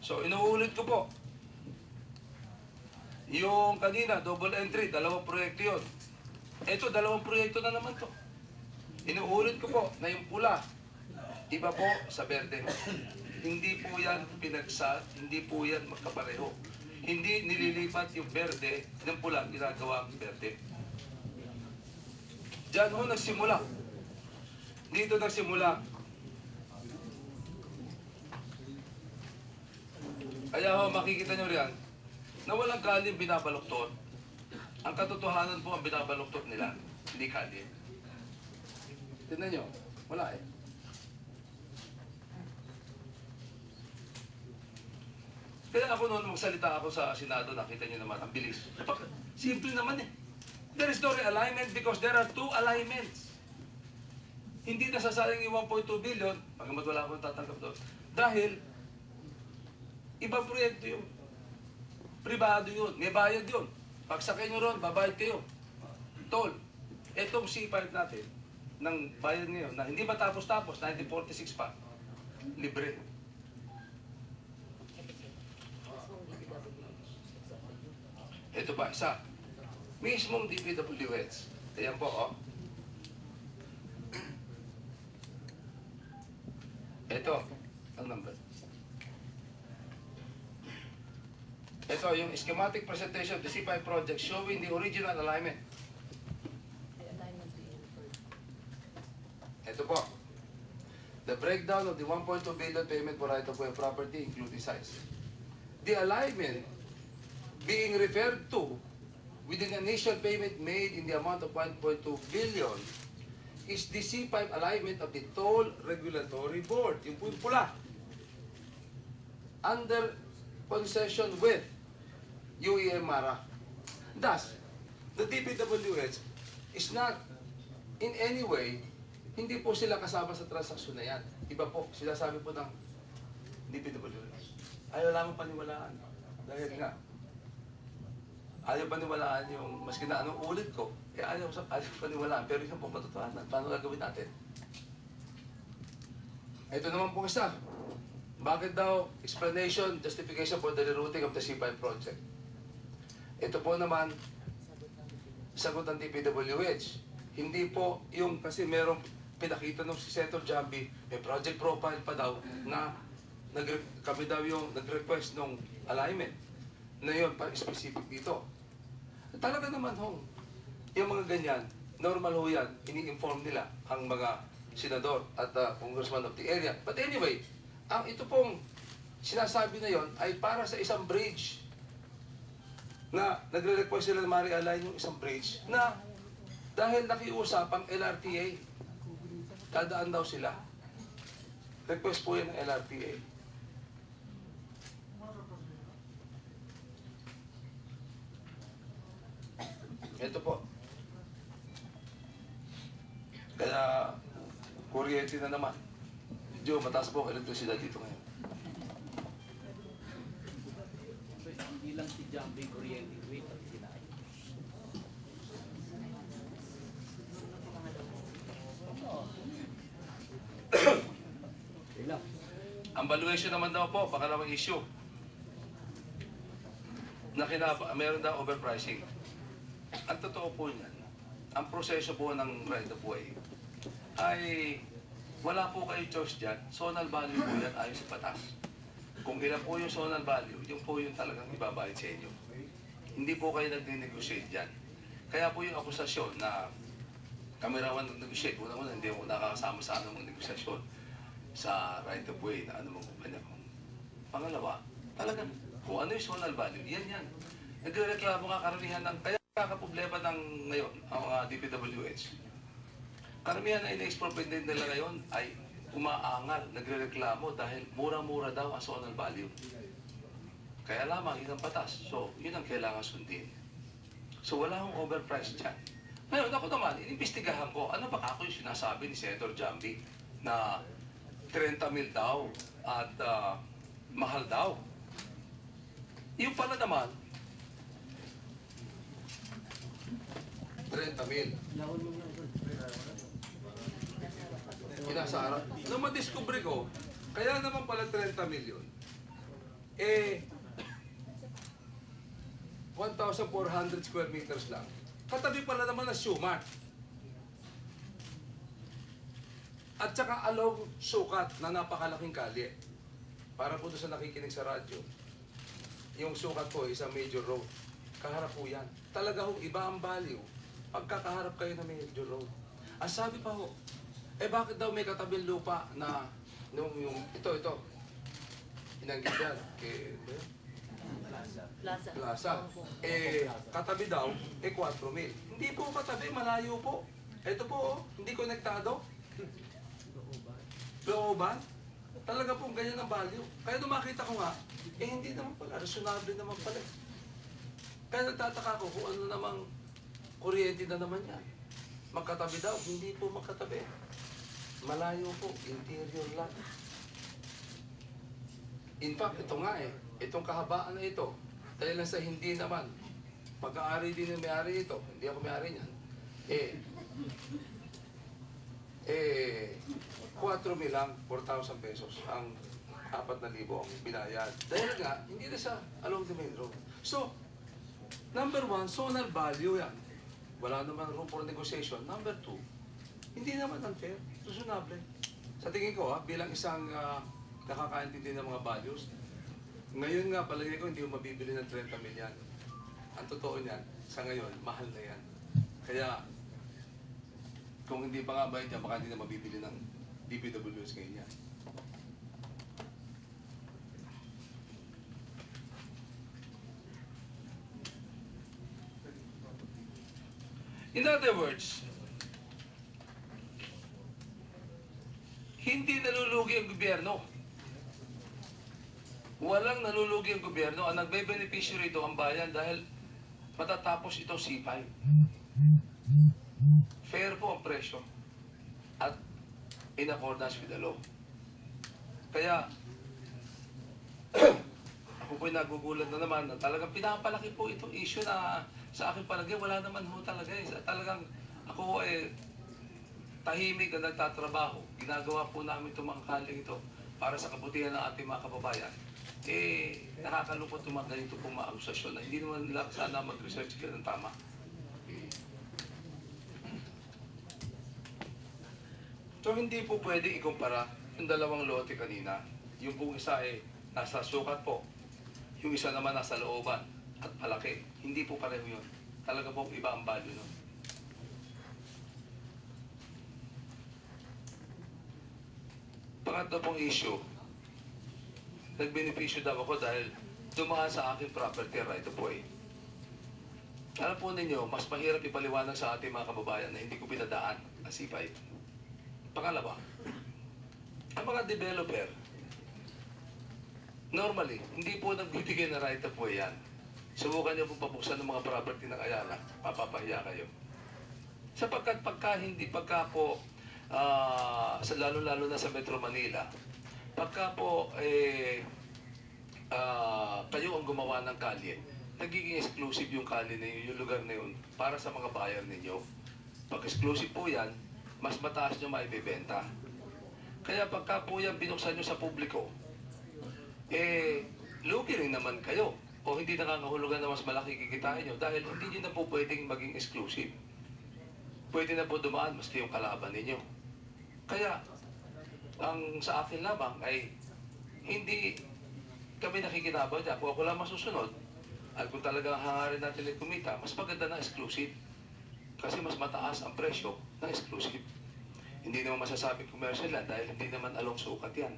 So, inuulit ko po. Yung kanina, double entry, dalawang proyekto yun. Ito, dalawang proyekto na naman to. Inuulit ko po na yung pula, iba po sa berde. Hindi po yan pinagsa, hindi po yan magkapareho. Hindi nililipat yung berde ng pula, ginagawa ang berde. Diyan ho nagsimula. Dito nagsimula. Kaya ho, makikita nyo riyan, na walang galing binabaluktot. Ang katotohanan po ang binabaluktot nila, hindi kali. Tignan nyo, wala eh. Kaya ako noon magsalita ako sa Senado, nakita nyo naman, ang bilis. Simple naman eh. There is no realignment because there are two alignments. Hindi nasasayang yung 1.2 billion, pagamat wala akong tatanggap doon. Dahil, ibang proyekto yun. Pribado yun, may bayad yun. Pagsakay nyo ron, babayad kayo. Tol, etong C5 natin, ng bayad ngayon, na hindi matapos-tapos, 1946 pa, libre. Ito pa, isa. Mismong DPWH. Ayan po, oh. Ito, ang number. Ito, yung schematic presentation of the C5 project showing the original alignment. Ito po. The breakdown of the 1.2 billion payment for right-of-way property, including size. The alignment being referred to with an initial payment made in the amount of 1.2 billion is the C5 alignment of the Toll Regulatory Board, yung pula, under concession with UEMARA. Thus, the DPWH is not in any way, hindi po sila kasama sa transaksyon na yan. Iba po, sinasabi po ng DPWH. Ayaw lang paniwalaan. Dahil nga, ayaw paniwalaan yung, maski na anong ulit ko, ayaw paniwalaan. Pero yun po matotohanan. Paano gagawin natin? Ito naman po isa. Bakit daw explanation, justification for the rerouting of the C5 project? Ito po naman, sagot ng DPWH. Hindi po yung, kasi merong pinakita nung si Senator Jambi, may project profile pa daw na kami daw yung nag-request ng alignment na yun, para specific dito. Talaga naman ho, yung mga ganyan, normal ho yan, ini-inform nila ang mga senador at congressman of the area. But anyway, ang ito pong sinasabi na yon ay para sa isang bridge na nagre-request sila na ma-realign yung isang bridge na dahil nakiusap ang LRTA, dadaan daw sila. Request po yan ng LRTA. Ito po. Kaya, kuryente na naman. Medyo mataas po ang elektrisidad dito ngayon. Hindi lang si Jambi kuryente, wait, at sinaay. Ang valuation naman daw po, pangalawang issue. Meron daw overpricing. Ang totoo po niyan, ang proseso po ng right of way ay wala po kayo choice dyan. Zonal value po yan ayon sa batas. Kung ilan po yung zonal value, yung po yung talagang ibabayad sa inyo. Hindi po kayo nag-negotiate dyan. Kaya po yung akusasyon na kami raw nag-negotiate, unang-una hindi ako nakakasama sa anong negosasyon sa right of way na anumang kumpanya ko. Pangalawa, talagang kung ano yung zonal value, yan. Nagre-reklamo nga karamihan ng, kaya kakaproblema ng ngayon, ang mga DPWH. Karamihan na in-expropriate nila ngayon ay umaangal, nagre-reklamo dahil mura-mura daw ang zonal value. Kaya lamang, yun ang batas. So, yun ang kailangan sundin. So, wala akong overpriced dyan. Ngayon, ako naman, inimbestigahan ko, ano ba ako yung sinasabi ni Senator Jambi na 30 mil daw at mahal daw. Yung pala naman, 30 mil. Inasara. Nung madiscover ko, kaya naman pala 30 million. Eh, 1,400 square meters lang. Katabi pala naman ng Shumart. At saka along sukat na napakalaking kalye. Para po doon sa nakikinig sa radyo, yung sukat po isang major road. Kaharap po yan. Talaga ho, iba ang value pagkakaharap kayo ng major road. Ang sabi pa ho, bakit daw may katabing lupa na yung ito, inanggit yan, Plaza. Katabi daw, 4,000. Hindi po katabi, malayo po. Ito po, hindi konektado. Looban. Talaga pong ganyan ang value. Kaya nung makita ko nga, hindi naman pala, reasonable naman pala. Kaya nagtataka ko kung ano namang kuryente na naman yan. Magkatabi daw, hindi po magkatabi. Malayo po, interior lang. In fact, ito nga itong kahabaan na ito, dahil lang sa hindi naman, pag-aari din yung may-ari ito, hindi ako may-ari niyan, 4,000 lang, 4,000 pesos ang 4,000 ang binayad. Dahil nga, hindi na siya along the main road. So, number one, zonal value yan. Wala naman room for negotiation. Number two, hindi naman unfair, reasonable. Sa tingin ko, bilang isang nakakaintindi ng mga values, ngayon nga, palagay ko, hindi mo mabibili ng 30 milyan. Ang totoo niyan, sa ngayon, mahal na yan. Kaya, kung hindi pa nga bayad yan, baka hindi na mabibili ng DPWs ngayon yan. In other words, hindi nalulugi ang gobyerno. Walang nalulugi ang gobyerno. Ang nagbe-beneficyo rito ang bayan dahil matatapos itong C5. Fair po ang presyo at in accordance with the law. Kaya, ako po'y nagugulat na naman na talagang pinapalaki po itong issue na sa aking palagay, wala naman ho talaga Talagang ako tahimik na nagtatrabaho. Ginagawa po namin itong mga kaling ito para sa kabutihan ng ating mga kababayan. Nakakalungkot yung mga ganito pong mga akusasyon na hindi naman nila sana mag-research ka ng tama. So hindi po pwede ikumpara yung dalawang lote kanina. Yung pong isa nasa sukat po. Yung isa naman nasa looban at palaki. Hindi po pareho yun. Talaga po iba ang value nun. Pangatlo pong issue, nagbenepisyo daw ako dahil dumaan sa aking property right of way. Alam po ninyo, mas mahirap ipaliwanag sa ating mga kababayan na hindi ko pinadaan ang C5. Pangalawa, ang mga developer, normally, hindi po nagbibigay na right of way yan. Subukan niyo po pabuksan ng mga property ng Ayala, papapahiya kayo. Sapagkat pagka po, lalo-lalo na sa Metro Manila, pagka po kayo ang gumawa ng kalye, nagiging exclusive yung kalye na yun, yung lugar na yun, para sa mga buyer ninyo. Pag exclusive po yan, mas mataas nyo maibibenta. Kaya pagka po yan binuksan nyo sa publiko, lugi rin naman kayo. O hindi nakakahulugan na mas malaki kikitain nyo dahil hindi nyo na po pwedeng maging exclusive. Pwede na po dumaan maski yung kalaban ninyo. Kaya, ang sa akin lamang ay hindi kami nakikinabang dyan. Kung ako lang masusunod, at kung talagang hangarin natin ay kumita, mas maganda na exclusive. Kasi mas mataas ang presyo ng exclusive. Hindi naman masasabing commercial yan dahil hindi naman along sukat yan.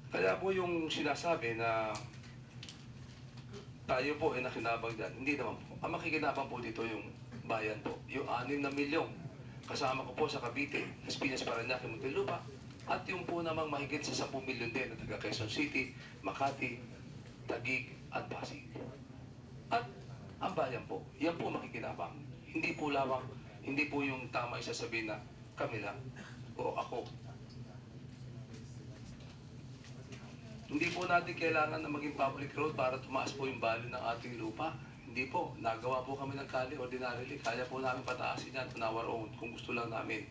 Kaya po yung sinasabi na tayo po ay nakinabang dyan, hindi naman po. Ang makikinabang po dito yung bayan po. Yung 6 na milyong kasama ko po sa Cavite, Las Piñas, Parañaque, Muntinlupa, at yung po namang mahigit sa 10 milyon din na taga Quezon City, Makati, Taguig, at Pasig. At ang bayan po, yan po makikinabang. Hindi po lamang, hindi po yung tama isasabihin na kami lang o ako. Hindi po natin kailangan na maging public road para tumaas po yung value ng ating lupa. Hindi po. Nagawa po kami ng kali ordinarily. Kaya po namin pataasin yan on our own kung gusto lang namin.